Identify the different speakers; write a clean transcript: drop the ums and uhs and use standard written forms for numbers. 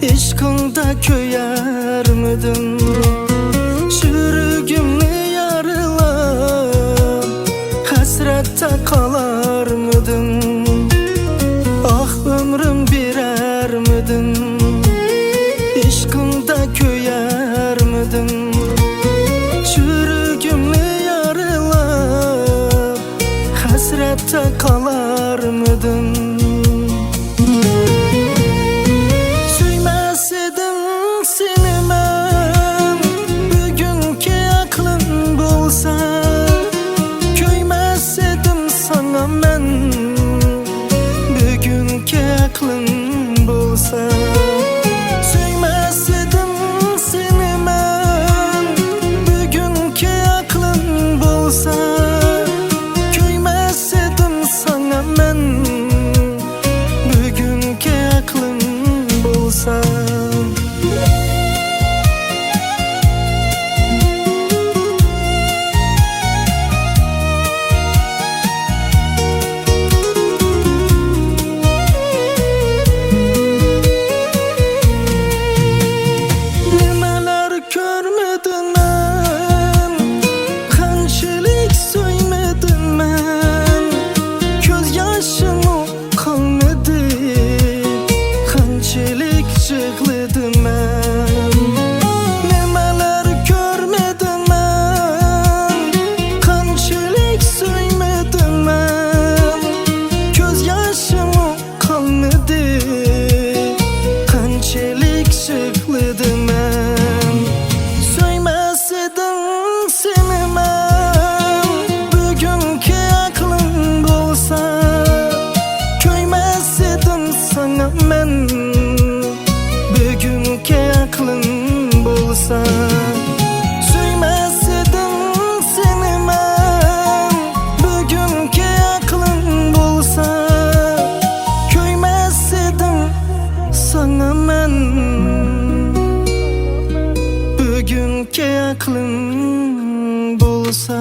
Speaker 1: İşkında köyer müdün? Çürügümlü yarılar hasrette kalar mıdın? Ah ömrüm birer müdün? İşkında köyer müdün? Çürügümlü yarılar hasrette kalar mıdın? Söyməz edim seni mən, bugünkü aklın bolsa. Köyməz edim sana mən, bugünkü aklın bolsa. Söyməz edim seni mən, bugünkü aklın bolsa. Köyməz edim sana mən, bugünkü aklın bolsa.